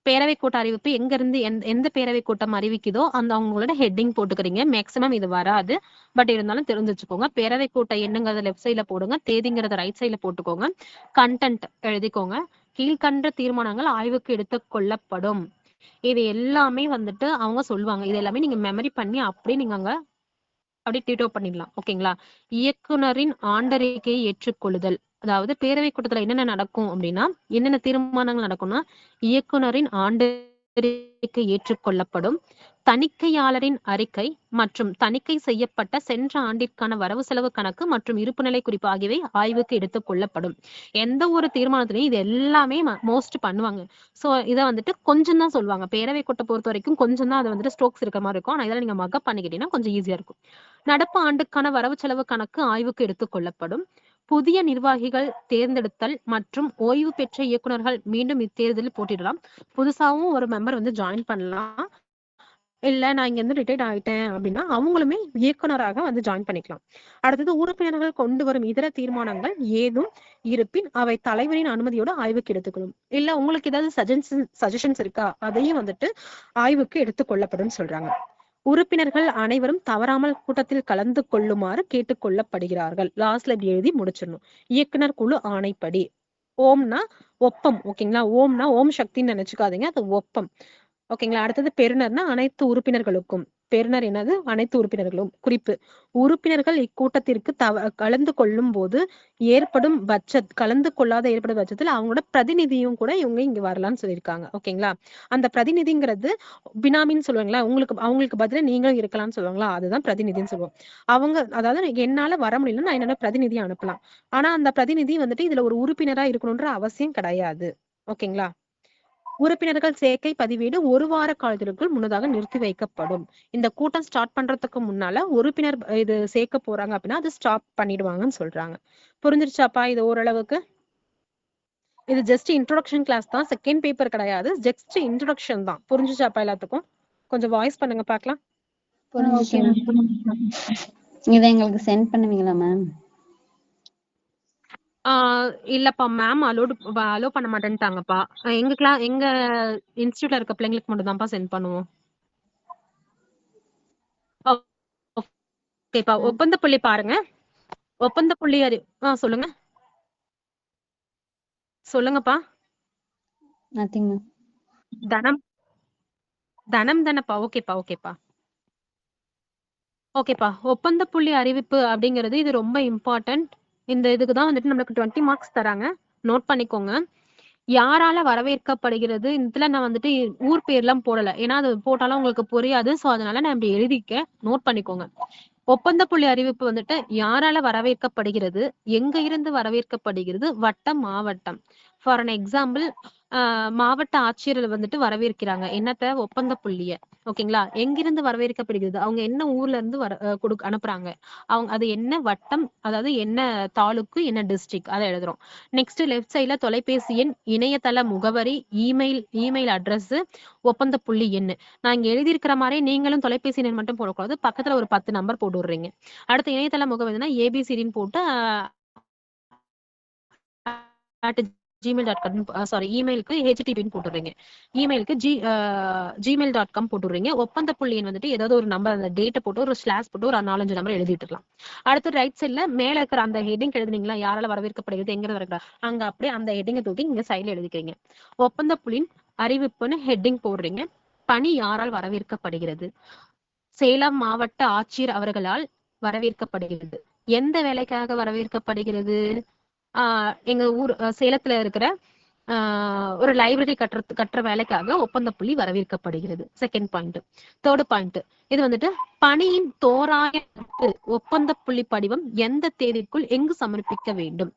பேரவை கூட்ட அறிவிப்பு எங்க இருந்து எந்த பேரவை கூட்டம் அறிவிக்குதோ அந்த அவங்களோட ஹெட்டிங் போட்டுக்கிறீங்க. மேக்சிமம் இது வராது, பட் இருந்தாலும் தெரிஞ்சு வச்சுக்கோங்க. பேரவை கூட்டம் என்னங்கிறத லெஃப்ட் சைட்ல போடுங்க, தேதிங்கிறத ரைட் சைட்ல போட்டுக்கோங்க, கண்டென்ட் எழுதிக்கோங்க. கீழ்கண்ட தீர்மானங்கள் ஆய்வுக்கு எடுத்துக் கொள்ளப்படும். இது எல்லாமே வந்துட்டு அவங்க சொல்லுவாங்க. இது எல்லாமே நீங்க மெமரி பண்ணி அப்படியே நீங்க அங்க அப்படியே டிட்டோ பண்ணிடலாம். ஓகேங்களா? இயக்குனரின் ஆண்டறிக்கையை ஏற்றுக்கொள்ளுதல், அதாவது பேரவை கூட்டத்துல என்னென்ன நடக்கும் அப்படின்னா, என்னென்ன தீர்மானங்கள் நடக்கும்னா, இயக்குனரின் ஆண்டறிக்கை ஏற்றுக்கொள்ளப்படும், தணிக்கையாளரின் அறிக்கை மற்றும் தணிக்கை செய்யப்பட்ட சென்ற ஆண்டிற்கான வரவு செலவு கணக்கு மற்றும் இருப்புநிலை குறிப்பு ஆகியவை ஆய்வுக்கு எடுத்துக் கொள்ளப்படும். எந்த ஒரு தீர்மானத்திலையும் இது எல்லாமே மோஸ்ட் பண்ணுவாங்க. சோ இதை வந்துட்டு கொஞ்சம் தான் சொல்லுவாங்க. பேரவை கூட்ட பொறுத்த வரைக்கும் கொஞ்சம் தான் அது வந்துட்டு ஸ்ட்ரோக்ஸ் இருக்க மாதிரி இருக்கும். ஆனா இதெல்லாம் நீங்க மக்கப் பண்ணிக்கிட்டீங்கன்னா கொஞ்சம் ஈஸியா இருக்கும். நடப்பு ஆண்டுக்கான வரவு செலவு கணக்கு ஆய்வுக்கு எடுத்துக் கொள்ளப்படும். புதிய நிர்வாகிகள் தேர்ந்தெடுத்தல் மற்றும் ஓய்வு பெற்ற இயக்குநர்கள் மீண்டும் இத்தேர்தலில் போட்டியிடலாம். புதுசாவும் ஒரு மெம்பர் வந்து ஜாயின் பண்ணலாம். இல்ல நான் இங்க இருந்து ரிட்டையர்ட் ஆயிட்டேன் அப்படின்னா அவங்களுமே இயக்குனராக வந்து ஜாயின் பண்ணிக்கலாம். அடுத்தது உறுப்பினர்கள் கொண்டு வரும் இதர தீர்மானங்கள் ஏதும் இருப்பின் அவை தலைவரின் அனுமதியோட ஆய்வுக்கு எடுத்துக்கணும். இல்ல உங்களுக்கு ஏதாவது சஜஷன்ஸ் இருக்கா, அதையும் வந்துட்டு ஆய்வுக்கு எடுத்துக்கொள்ளப்படும் சொல்றாங்க. உறுப்பினர்கள் அனைவரும் தவறாமல் கூட்டத்தில் கலந்து கொள்ளுமாறு கேட்டுக்கொள்ளப்படுகிறார்கள். லாஸ்ட்ல இப்படி எழுதி முடிச்சிடணும். இயக்குனர் குழு ஆணைப்படி. ஓம்னா ஒப்பம். ஓகேங்களா? ஓம்னா ஓம் சக்தின்னு நினைச்சுக்காதீங்க, அது ஒப்பம். ஓகேங்களா? அடுத்தது பெறுநர்னா அனைத்து உறுப்பினர்களுக்கும். பெறுநர் என்னது அனைத்து உறுப்பினர்களும். குறிப்பு: உறுப்பினர்கள் இக்கூட்டத்திற்கு கலந்து கொள்ளும் போது கலந்து கொள்ளாத ஏற்படும் பட்சத்தில் அவங்களோட பிரதிநிதியும் கூட இவங்க இங்க வரலாம்னு சொல்லியிருக்காங்க. ஓகேங்களா? அந்த பிரதிநிதிங்கிறது பினாமின்னு சொல்லுவாங்களா, அவங்களுக்கு பதிலா நீங்களும் இருக்கலாம்னு சொல்லுவாங்களா, அதுதான் பிரதிநிதின்னு சொல்லுவோம். அவங்க அதாவது என்னால வர முடியலன்னா நான் என்னோட பிரதிநிதியை அனுப்பலாம். ஆனா அந்த பிரதிநிதி வந்துட்டு இதுல ஒரு உறுப்பினரா இருக்கணும்ன்ற அவசியம் கிடையாது. ஓகேங்களா? உறுப்பினர்கள் சேர்க்கை பதிவேடு 1 வார காலத்திற்குள் முன்னதாக நிறுத்தி வைக்கப்படும். இந்த கூட்டம் ஸ்டார்ட் பண்றதுக்கு முன்னால உறுப்பினர் இது சேர்க்க போறாங்க அப்படின்னா அது ஸ்டாப் பண்ணிடுவாங்கன்னு சொல்றாங்க. புரிஞ்சிருச்சாப்பா இது ஓரளவுக்கு? இது ஜஸ்ட் இன்ட்ரோடக்ஷன் கிளாஸ் தான், செகண்ட் பேப்பர் கிடையாது. ஜஸ்ட் இன்ட்ரோடக்ஷன் தான். புரிஞ்சுச்சாப்பா எல்லாத்துக்கும்? கொஞ்சம் வாய்ஸ் பண்ணுங்க பார்க்கலாம். புரிஞ்சுச்சு மேம். இதை எங்களுக்கு சென்ட் பண்ணுவீங்களா மேம்? இல்லப்பா மேம் அலோ பண்ண மாட்டேன்ட்டாங்கப்பா. எங்க இன்ஸ்டியூட்ல இருக்க பிள்ளைங்களுக்கு மட்டும் தான்ப்பா சென்ட் பண்ணுவோம். ஓகேப்பா, ஒப்பந்த புள்ளி பாருங்க. ஒப்பந்த புள்ளி சொல்லுங்க சொல்லுங்கப்பா. Nothing ma'am. தனம் தானப்பா? ஓகேப்பா. ஒப்பந்த புள்ளி அறிவிப்பு அப்படிங்கிறது இது ரொம்ப இம்பார்ட்டன்ட். இந்த இதுக்கு தான் வந்துட்டு நம்மளுக்கு 20 மார்க்ஸ் தராங்க. நோட் பண்ணிக்கோங்க. யாரால வரவேற்கப்படுகிறது, இதுல நான் வந்துட்டு ஊர் பேர்லாம் போடல, ஏன்னா அது போட்டாலும் உங்களுக்கு புரியாது. சோ அதனால நான் இப்படி எழுதிக்க. நோட் பண்ணிக்கோங்க. ஒப்பந்த புள்ளி அறிவிப்பு வந்துட்டு யாரால வரவேற்கப்படுகிறது, எங்க இருந்து வரவேற்கப்படுகிறது, வட்டம், மாவட்டம். ஃபார் அன் எக்ஸாம்பிள், மாவட்ட ஆட்சியர் வந்துட்டு வரவேற்கிறாங்க என்னத்த, ஒப்பந்த புள்ளிய. ஓகேங்களா? எங்கிருந்து வரவேற்கப்படுகிறது, அவங்க என்ன ஊர்ல இருந்து அனுப்புறாங்க, அவங்க அது என்ன வட்டம், அதாவது என்ன தாலுக்கு, என்ன டிஸ்ட்ரிக்ட், அதை எழுதுறோம். நெக்ஸ்ட் லெஃப்ட் சைட்ல தொலைபேசி எண், இணையதள முகவரி, இமெயில் அட்ரஸ், ஒப்பந்த புள்ளி எண். நான் இங்க எழுதியிருக்கிற மாதிரி நீங்களும் தொலைபேசி எண் மட்டும் போடக்கூடாது, பக்கத்துல ஒரு 10 நம்பர் போட்டு விடுறீங்க. அடுத்து இணையதள முகவரினா ஏபிசிடின்னு போட்டு gmail.com சாரி இமெயிலுக்கு httpன்னு போட்டுறீங்க. இமெயிலுக்கு gmail.com போட்டுறீங்க. ஒப்பந்த புள்ளி எண் வந்துட்டு ஏதாவது ஒரு நம்பர், அந்த டேட்டை போட்டு ஒரு ஸ்லாஷ் போட்டு ஒரு 4-5 நம்பர் எழுதிட்டுலாம். அடுத்து ரைட் சைட்ல மேல இருக்கிற அந்த ஹெட்டிங் எழுதுனீங்களா, யாரால வரவேற்கப்படுகிறது, எங்க வரக்கூடாது, அங்க அப்படியே அந்த ஹெட்டிங்கை தூக்கி இங்க சைட்ல எழுதிக்கிறீங்க. ஒப்பந்த புள்ளியின் அறிவிப்புன்னு ஹெட்டிங் போடுறீங்க. பணி யாரால் வரவேற்கப்படுகிறது, சேலம் மாவட்ட ஆட்சியர் அவர்களால் வரவேற்கப்படுகிறது. எந்த வேலைக்காக வரவேற்கப்படுகிறது, எங்க ஊர் சேலத்துல இருக்கிற ஒரு லைப்ரரி கட்டுற வேலைக்காக ஒப்பந்த புள்ளி வரவேற்கப்படுகிறது. Second point. தேர்ட் பாயிண்ட், இது வந்துட்டு பணியின் தோராய ஒப்பந்த புள்ளி படிவம் எந்த தேதிக்குள் எங்கு சமர்ப்பிக்க வேண்டும்.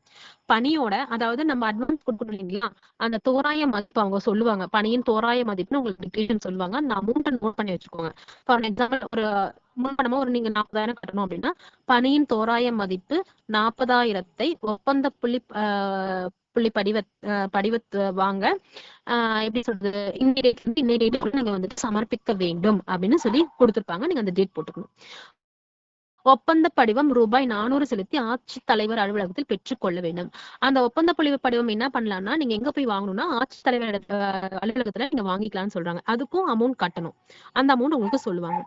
பணியோட, அதாவது நம்ம அட்வான்ஸ் கொடுக்கணும் இல்லைங்களா, அந்த தோராய மதிப்பு அவங்க சொல்லுவாங்க. பணியின் தோராய மதிப்புன்னு உங்களுக்கு டிக்ளேஷன் சொல்லுவாங்க. அந்த அமௌண்ட்டை நோட் பண்ணி வச்சுக்கோங்க. ஃபார் எக்ஸாம்பிள், ஒரு முன்பணமா ஒரு நீங்க 40,000 கட்டணும் அப்படின்னா பணியின் தோராய மதிப்பு 40,000 ஒப்பந்த புள்ளி படிவத்து வாங்க எப்படி சொல்றது, இந்த டேட் நீங்க வந்துட்டு சமர்ப்பிக்க வேண்டும் அப்படின்னு சொல்லி கொடுத்திருப்பாங்க. நீங்க அந்த டேட் போட்டுக்கணும். ஒப்பந்த படிவம் ரூபாய் 400 செலுத்தி ஆட்சித்தலைவர் அலுவலகத்தில் பெற்றுக்கொள்ள வேண்டும். அந்த ஒப்பந்த புள்ளி படிவம் என்ன பண்ணலாம்னா, நீங்க எங்க போய் வாங்கணும்னா ஆட்சித்தலைவர் அலுவலகத்துல நீங்க வாங்கிக்கலாம்னு சொல்றாங்க. அதுக்கும் அமௌண்ட் கட்டணும். அந்த அமௌண்ட் உங்களுக்கு சொல்லுவாங்க.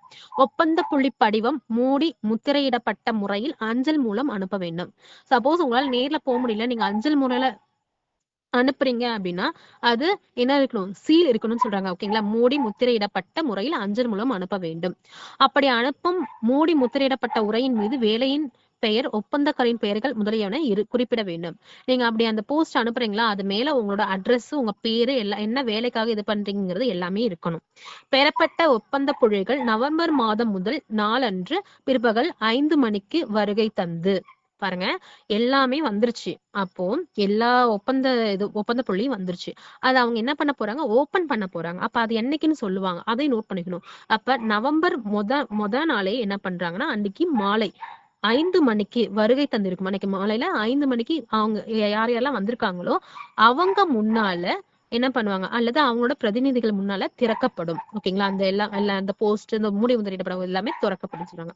ஒப்பந்த புள்ளி படிவம் மூடி முத்திரையிடப்பட்ட முறையில் அஞ்சல் மூலம் அனுப்ப வேண்டும். சப்போஸ் உங்களால நேர்ல போக முடியல, நீங்க அஞ்சல் முறையில அனுப்புறீங்க அப்படின்னா அது என்ன இருக்கணும், சீல் இருக்கணும்னு சொல்றாங்க. ஓகேங்களா? மூடி முத்திரையிடப்பட்ட முறையில் அஞ்சல் மூலம் அனுப்ப வேண்டும். அப்படி அனுப்பும் மூடி முத்திரையிடப்பட்ட உரையின் மீது வேலையின் பெயர், ஒப்பந்தக்காரின் பெயர்கள் முதலியன குறிப்பிட வேண்டும். நீங்க அப்படி அந்த போஸ்ட் அனுப்புறீங்களா, அது மேல உங்களோட அட்ரஸ், உங்க பேரு, எல்லாம் என்ன வேலைக்காக இது பண்றீங்கிறது எல்லாமே இருக்கணும். பெறப்பட்ட ஒப்பந்த புள்ளிகள் நவம்பர் மாதம் முதல் நாளன்று பிற்பகல் 5 மணிக்கு வருகை தந்து. பாருங்க, எல்லாமே வந்துருச்சு. அப்போ எல்லா ஒப்பந்த புள்ளியும் வந்துருச்சு. அது அவங்க என்ன பண்ண போறாங்க, ஓபன் பண்ண போறாங்க. அப்ப அது என்னைக்குன்னு சொல்லுவாங்க, அதை நோட் பண்ணிக்கணும். அப்ப நவம்பர் முத நாளே என்ன பண்றாங்கன்னா, அன்னைக்கு மாலை 5 மணிக்கு வருகை தந்திருக்கும். அன்னைக்கு மாலையில 5 மணிக்கு அவங்க யாரெல்லாம் வந்திருக்காங்களோ அவங்க முன்னால என்ன பண்ணுவாங்க, அல்லது அவங்களோட பிரதிநிதிகள் முன்னால திறக்கப்படும். ஓகேங்களா? அந்த எல்லாம் அந்த போஸ்ட், இந்த மூடி முத்திரையிடப்படும் எல்லாமே திறக்கப்படும் சொல்றாங்க.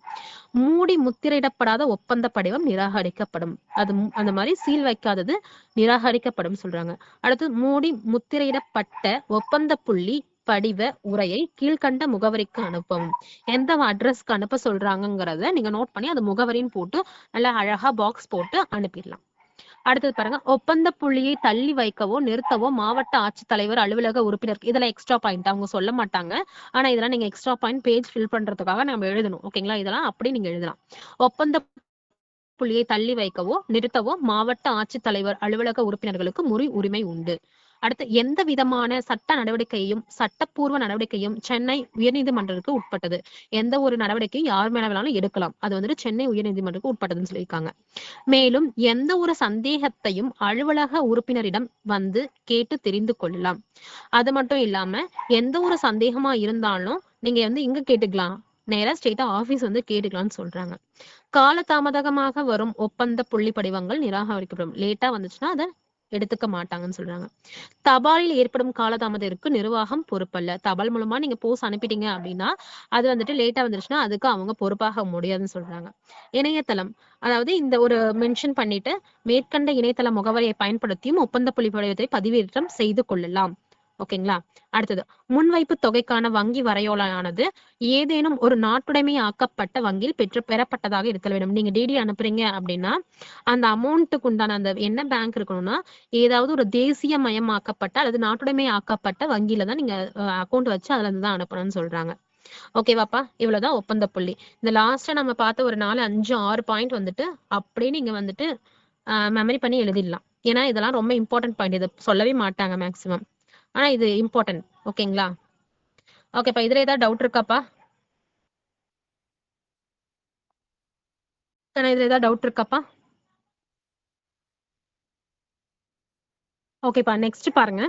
மூடி முத்திரையிடப்படாத ஒப்பந்த படிவம் நிராகரிக்கப்படும். அது அந்த மாதிரி சீல் வைக்காதது நிராகரிக்கப்படும் சொல்றாங்க. அடுத்து, மூடி முத்திரையிடப்பட்ட ஒப்பந்த புள்ளி படிவ உரையை கீழ்கண்ட முகவரிக்கு அனுப்பவும். எந்த அட்ரஸ்க்கு அனுப்ப சொல்றாங்கிறத நீங்க நோட் பண்ணி அது முகவரின்னு போட்டு நல்லா அழகா பாக்ஸ் போட்டு அனுப்பிடலாம். அடுத்தது பாருங்க, ஒப்பந்த புள்ளியை தள்ளி வைக்கவோ நிறுத்தவோ மாவட்ட ஆட்சித்தலைவர் அலுவலக உறுப்பினர், இதெல்லாம் எக்ஸ்ட்ரா பாயிண்ட் அவங்க சொல்ல மாட்டாங்க. ஆனா இதெல்லாம் நீங்க எக்ஸ்ட்ரா பாயிண்ட் பேஜ் ஃபில் பண்றதுக்காக நம்ம எழுதணும். ஓகேங்களா, இதெல்லாம் அப்படி நீங்க எழுதலாம். ஒப்பந்த புள்ளியை தள்ளி வைக்கவோ நிறுத்தவோ மாவட்ட ஆட்சித்தலைவர் அலுவலக உறுப்பினர்களுக்கு உரிமை உண்டு. அடுத்து, எந்த விதமான சட்ட நடவடிக்கையும் சட்டப்பூர்வ நடவடிக்கையும் சென்னை உயர்நீதிமன்றத்துக்கு உட்பட்டது. எந்த ஒரு நடவடிக்கையும் யார் மேல வேணாலும் எடுக்கலாம். அது வந்துட்டு சென்னை உயர்நீதிமன்றத்துக்கு உட்பட்டதுன்னு சொல்லியிருக்காங்க. மேலும் எந்த ஒரு சந்தேகத்தையும் அலுவலக உறுப்பினரிடம் வந்து கேட்டு தெரிந்து கொள்ளலாம். அது மட்டும் இல்லாம எந்த ஒரு சந்தேகமா இருந்தாலும் நீங்க வந்து இங்க கேட்டுக்கலாம், நேரா ஸ்ட்ரெயிட்டா ஆபீஸ் வந்து கேட்டுக்கலாம்னு சொல்றாங்க. காலதாமதமாக வரும் ஒப்பந்த புள்ளி படிவங்கள் நிராகரிக்கப்படும். லேட்டா வந்துச்சுன்னா அதை எடுத்துக்க மாட்டாங்கன்னு சொல்றாங்க. தபாலில் ஏற்படும் காலதாமதத்திற்கு நிர்வாகம் பொறுப்பல்ல. தபால் மூலமா நீங்க போஸ்ட் அனுப்பிட்டீங்க அப்படின்னா அது வந்துட்டு லேட்டா வந்துருச்சுன்னா அதுக்கு அவங்க பொறுப்பாக முடியாதுன்னு சொல்றாங்க. இணையதளம், அதாவது இந்த ஒரு மென்ஷன் பண்ணிட்டு மேற்கண்ட இணையதள முகவரியை பயன்படுத்தியும் ஒப்பந்த புள்ளி படிவத்தை பதிவேற்றம் செய்து கொள்ளலாம். ஓகேங்களா. அடுத்தது, முன்வைப்பு தொகைக்கான வங்கி வரையோலானது ஏதேனும் ஒரு நாட்டுடைமை ஆக்கப்பட்ட வங்கியில் பெறப்பட்டதாக இருக்க வேண்டும். நீங்க டிடி அனுப்புறீங்க அப்படின்னா அந்த அமௌண்ட்டுக்கு உண்டான அந்த என்ன பேங்க் இருக்கணும்னா ஏதாவது ஒரு தேசிய மயமாக்கப்பட்ட அல்லது நாட்டுடைமை ஆக்கப்பட்ட வங்கியில தான் நீங்க அக்கௌண்ட் வச்சு அதுல இருந்து தான் அனுப்பணும்னு சொல்றாங்க. ஓகேவாப்பா, இவ்வளவுதான் ஒப்பந்த புள்ளி. இந்த லாஸ்டா நம்ம பார்த்த ஒரு 4, 5, 6 பாயிண்ட் வந்துட்டு அப்படியே நீங்க வந்துட்டு மெமரி பண்ணி எழுதிடலாம். ஏன்னா இதெல்லாம் ரொம்ப இம்பார்ட்டன்ட் பாயிண்ட், இதை சொல்லவே மாட்டாங்க மேக்சிமம், ஆனா இது இம்பார்ட்டன்ட். ஓகேங்களா. ஓகேப்பா, இதுல ஏதாவது டவுட் இருக்காப்பா? இதுல ஏதாவது டவுட் இருக்காப்பா? ஓகேப்பா, நெக்ஸ்ட் பாருங்க.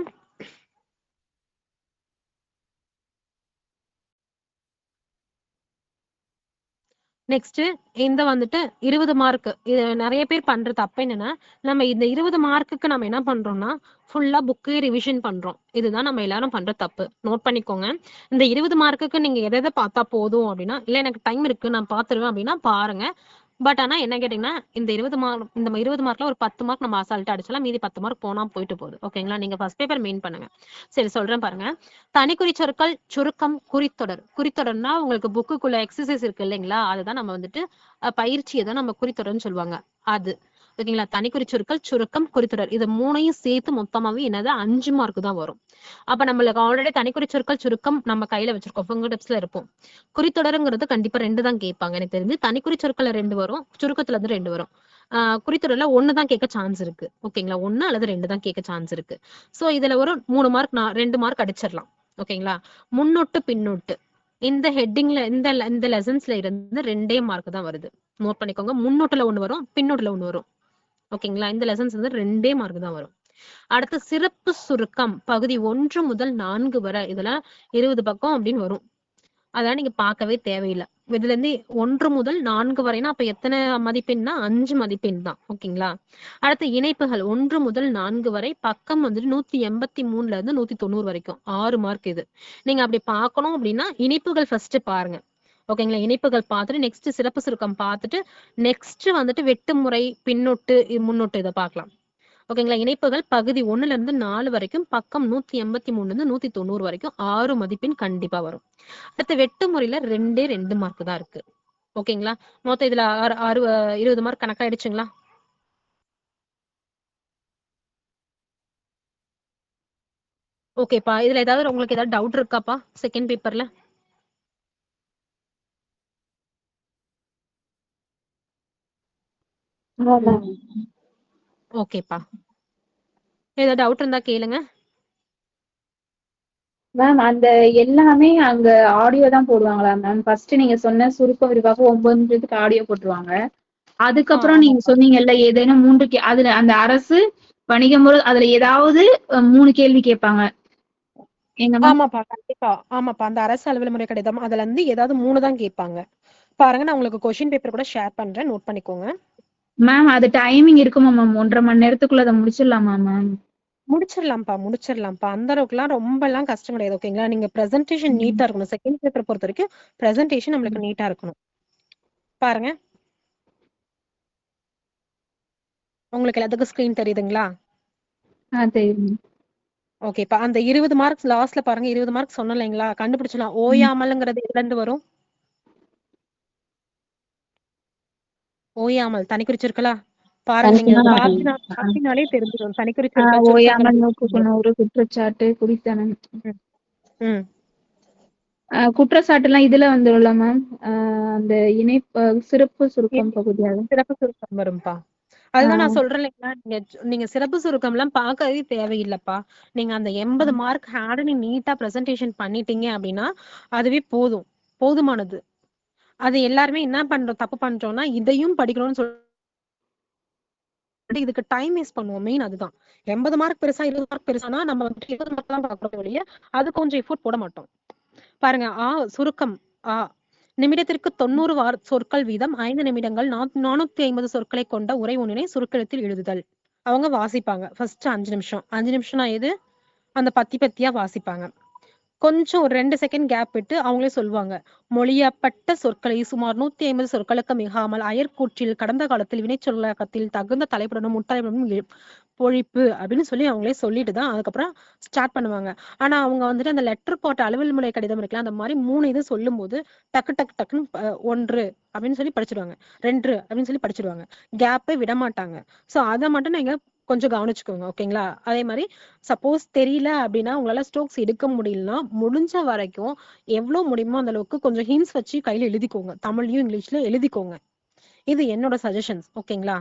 நெக்ஸ்ட் இந்த வந்துட்டு 20 மார்க். இது நிறைய பேர் பண்ற தப்பு என்னன்னா, நம்ம இந்த 20 மார்க்குக்கு நம்ம என்ன பண்றோம்னா ஃபுல்லா புக்கு ரிவிஷன் பண்றோம். இதுதான் நம்ம எல்லாரும் பண்ற தப்பு. நோட் பண்ணிக்கோங்க. இந்த 20 மார்க்குக்கு நீங்க எதை பார்த்தா போதும் அப்படின்னா, இல்ல எனக்கு டைம் இருக்கு நான் பாத்துருவேன் அப்படின்னா பாருங்க. பட் ஆனா என்ன கேட்டீங்கன்னா, இந்த 20 மார்க்ல ஒரு 10 மார்க் நம்ம அசால்ட்டா அடிச்சலாம், மீதி 10 மார்க் போனா போயிட்டு போகுது. ஓகேங்களா. நீங்க ஃபர்ஸ்ட் பேப்பர் மெயின் பண்ணுங்க. சரி, சொல்றேன் பாருங்க. தனிக்குறி சொற்கள், சுருக்கம், குறித்தொடர். குறித்தொடர்னா உங்களுக்கு புக்குக்குள்ள எக்ஸசைஸ் இருக்கு இல்லைங்களா, அதுதான் நம்ம வந்துட்டு பயிற்சியை தான் நம்ம குறித்தொடர்னு சொல்லுவாங்க. அது ஓகேங்களா. தனிக்குறி சொற்கள், சுருக்கம், குறித்தொடர், இது மூணையும் சேர்த்து மொத்தமாவே என்னது 5 மார்க் தான் வரும். அப்ப நம்மளுக்கு ஆல்ரெடி தனிக்குறி சொற்கள், சுருக்கம் நம்ம கையில வச்சிருக்கோம், ஃபிங்கர் டிப்ஸ்ல இருப்போம். குறித்தொடருங்கிறது கண்டிப்பா 2 தான் கேட்பாங்க எனக்கு தெரிஞ்சு. தனிக்குறி சொற்கள்ல 2 வரும், சுருக்கத்துல இருந்து 2 வரும். குறித்தொடர்ல 1 தான் கேட்க சான்ஸ் இருக்கு. ஓகேங்களா, 1 அல்லது 2 தான் கேட்க சான்ஸ் இருக்கு. சோ இதுல ஒரு 3 மார்க் 2 மார்க் அடிச்சிடலாம். ஓகேங்களா. முன்னொட்டு பின்னொட்டு இந்த ஹெட்டிங்ல இந்த லெசன்ஸ்ல இருந்து 2 மார்க் தான் வருது. நோட் பண்ணிக்கோங்க. முன்னோட்டுல 1 வரும், பின்னோட்டுல 1 வரும். ஓகேங்களா. இந்த லெசன்ஸ் வந்து 2 மார்க் தான் வரும். அடுத்து சிறப்பு சுருக்கம் பகுதி 1 முதல் 4 வரை, இதெல்லாம் 20 பக்கம் அப்படின்னு வரும். அதெல்லாம் நீங்க பார்க்கவே தேவையில்லை. இதுல இருந்து 1 முதல் 4 வரைனா அப்ப எத்தனை மதிப்பெண்னா 5 மதிப்பெண் தான். ஓகேங்களா. அடுத்து இணைப்புகள் 1 முதல் 4 வரை, பக்கம் வந்துட்டு 183ல இருந்து 190 வரைக்கும் 6 மார்க் இது. நீங்க அப்படி பார்க்கணும் அப்படின்னா இணைப்புகள் ஃபர்ஸ்ட் பாருங்க. ஓகேங்களா. இணைப்புகள் பார்த்துட்டு நெக்ஸ்ட் சிறப்பு சுருக்கம் பார்த்துட்டு நெக்ஸ்ட் வந்துட்டு வெட்டு முறை, பின்னொட்டு, முன்னொட்டு இதை பார்க்கலாம். ஓகேங்களா. இணைப்புகள் பகுதி 1ல இருந்து 4 வரைக்கும், பக்கம் 183ல இருந்து 190 வரைக்கும் 6 மதிப்பெண் கண்டிப்பா வரும். அடுத்து வெட்டு முறையில 2 மார்க் தான் இருக்கு. ஓகேங்களா. மொத்தம் இதுல 20 மார்க் கணக்காயிடுச்சுங்களா? ஓகேப்பா, இதுல ஏதாவது உங்களுக்கு ஏதாவது டவுட் இருக்காப்பா செகண்ட் பேப்பர்ல? ஓகேப்பா, ஏதாவது டவுட் இருந்தா கேளுங்க. மேம் அந்த எல்லாமே அங்க ஆடியோ தான் போடுவாங்களா மேம்? ஃபர்ஸ்ட் நீங்க சொன்ன சுருக்க விரிவாக 9 நிமிஷத்துக்கு ஆடியோ போட்டுருவாங்க. அதுக்கப்புறம் நீங்க ஆமாப்பா. சொன்னீங்கல்ல ஏதேனும் 3 அதுல அந்த அரசு வணிகம் அதுல ஏதாவது 3 கேள்வி கேட்பாங்க. எங்க மேம்? ஆமாப்பா, கண்டிப்பா. ஆமாப்பா, அந்த அரசு அலுவல் முறை கடிதம் அதுல இருந்து ஏதாவது 3 தான் கேட்பாங்க. பாருங்க, நான் உங்களுக்கு கொஸ்டின் பேப்பர் கூட ஷேர் பண்றேன், நோட் பண்ணிக்கோங்க. மேம் அது டைமிங் இருக்குமா மேம்? 1.5 மணி நேரத்துக்குள்ள அதை முடிச்சிடலாமா மேம்? முடிச்சிடலாம்ப்பா. அந்த அளவுக்கு எல்லாம் ரொம்ப எல்லாம் கஷ்டம் கிடையாது. ஓகேங்களா. நீங்க பிரசன்டேஷன் நீட்டா இருக்கணும். செகண்ட் பேப்பர் பொறுத்த வரைக்கும் பிரசன்டேஷன் நம்மளுக்கு நீட்டா இருக்கணும். பாருங்க, உங்களுக்கு எல்லாத்துக்கும் ஸ்கிரீன் தெரியுதுங்களா? தெரியும். ஓகேப்பா, அந்த 20 மார்க்ஸ் லாஸ்ட்ல பாருங்க. 20 மார்க் சொன்னோம் இல்லைங்களா, கண்டுபிடிச்சலாம். ஓயாமல்ங்கிறது எதுல இருந்து வரும்? ஓயாமல் தனி குறிச்சிருக்கலா? பாருங்க, நீங்க கண்டிப்பா. பாத்தினாலே தெரிஞ்சிடும். தனிக்குறி சுருக்கம், சுருக்கம் ஓயாமல் கல்வி. நோக்குக்குணூறு, குற்றச்சாட்டு, குடித்தனம். ம். குற்றச்சாட்டு எல்லாம் இதுல வந்துரும்ல மேம். அந்த சிறப்பு சுருக்கம் பகுதியாக சிறப்பு சுருக்கம் வரும்பா. அதுதான் நான் சொல்றேன் இல்லைங்களா, நீங்க சிறப்பு சுருக்கம் எல்லாம் பார்க்கவே தேவையில்லைப்பா. நீங்க அந்த 80 மார்க் ஹேட் நீ நீட்டா பிரசன்டேஷன் பண்ணிட்டீங்க அப்படின்னா அதுவே போதுமானது. அது எல்லாருமே என்ன பண்றோம், தப்பு பண்றோம்னா இதையும் படிக்கணும்னு சொல்லிட்டு இதுக்கு டைம் வேஸ்ட் பண்ணுவோம். மெயின் அதுதான். 80 மார்க் பெருசா 20 மார்க் பெருசானா நம்ம வந்துட்டு 20 மார்க் தான் பாக்குறோம் வெளியே, அது கொஞ்சம் எஃபோர்ட் போட மாட்டோம். பாருங்க, சுருக்கம். நிமிடத்திற்கு 90 சொற்கள் வீதம் 5 நிமிடங்கள் 450 சொற்களை கொண்ட உரை ஒன்றினை சுருக்கெழுத்தில் எழுதுதல். அவங்க வாசிப்பாங்க ஃபர்ஸ்ட் 5 நிமிஷம். 5 நிமிஷம்னா எது, அந்த பத்தியா வாசிப்பாங்க. கொஞ்சம் ஒரு 2 செகண்ட் கேப் விட்டு அவங்களே சொல்லுவாங்க. மொழியப்பட்ட சொற்களை சுமார் 150 சொற்களுக்கு மிகாமல் அயற்கூற்றில் கடந்த காலத்தில் வினைச்சொல்லாக்கத்தில் தகுந்த தலைப்புடனும் முத்தலைப்புடனும் பொழிப்பு அப்படின்னு சொல்லி அவங்களே சொல்லிட்டு தான் அதுக்கப்புறம் ஸ்டார்ட் பண்ணுவாங்க. ஆனா அவங்க வந்துட்டு அந்த லெட்டர் போட்ட அலுவல் முறை கடிதம் இருக்கலாம், அந்த மாதிரி 3 இது சொல்லும் போது டக்குன்னு 1 அப்படின்னு சொல்லி படிச்சிருவாங்க, 2 அப்படின்னு சொல்லி படிச்சிருவாங்க. கேப்பே விட மாட்டாங்க. சோ அதை மட்டும் நீங்க கொஞ்சம் கவனிச்சுக்கோங்க. ஓகேங்களா? அதே மாதிரி சப்போஸ் தெரியல அப்படின்னா, உங்களால ஸ்ட்ரோக்ஸ் எடுக்க முடியலன்னா முடிஞ்ச வரைக்கும் எவ்வளவு முடியுமோ அந்த அளவுக்கு கொஞ்சம் ஹிண்ட்ஸ் வச்சு கையில எழுதிக்கோங்க. தமிழ்லயும் இங்கிலீஷ்ல எழுதிக்கோங்க. இது என்னோட சஜஷன்ஸ். ஓகேங்களா?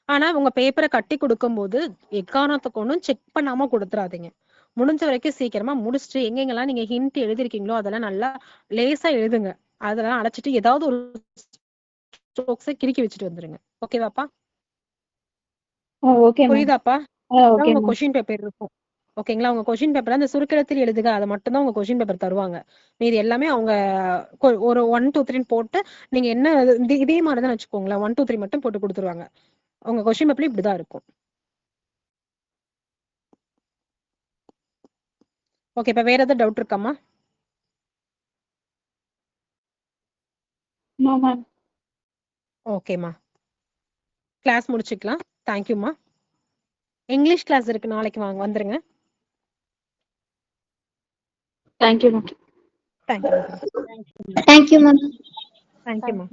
ஆனா உங்க பேப்பரை கட்டி கொடுக்கும் போது எக்காரணத்துக்கு ஒண்ணும் செக் பண்ணாம கொடுத்துறாதீங்க. முடிஞ்ச வரைக்கும் சீக்கிரமா முடிச்சுட்டு எங்கெங்கெல்லாம் நீங்க ஹிண்ட் எழுதிருக்கீங்களோ அதெல்லாம் நல்லா லேசா எழுதுங்க. அதெல்லாம் அழைச்சிட்டு ஏதாவது ஒரு ஸ்ட்ரோக்ஸை கிறுக்கி வச்சுட்டு வந்துருங்க. ஓகேவாப்பா? Okay ma'am. புரியுதாப்பா? ஓகே உங்க மேம். கொஸ்டின் பேப்பர் இருக்கும். ஓகேங்களா? உங்க கொஸ்டின் பேப்பர் அந்த சுருக்கெழுத்தில் எழுதுக, அதை மட்டும் தான் உங்க கொஸ்டின் பேப்பர் தருவாங்க. மீதி எல்லாமே அவங்க ஒரு 1 2 3 போட்டு நீங்க என்ன இதே மாதிரிதான் வச்சுக்கோங்களேன். 1 2 3 மட்டும் போட்டு கொடுத்துருவாங்க. உங்க கொஸ்டின் பேப்பர்ல இப்படிதான் இருக்கும். ஓகே, இப்ப வேற ஏதாவது டவுட் இருக்காமா? ஓகேம்மா, கிளாஸ் முடிச்சுக்கலாம். தேங்க்யூம்மா. இங்கிலீஷ் கிளாஸ் இருக்கு, நாளைக்கு வாங்க, வந்துருங்க. Thank you ma'am. Thank you. Thank you ma'am. தேங்க்யூம்மா.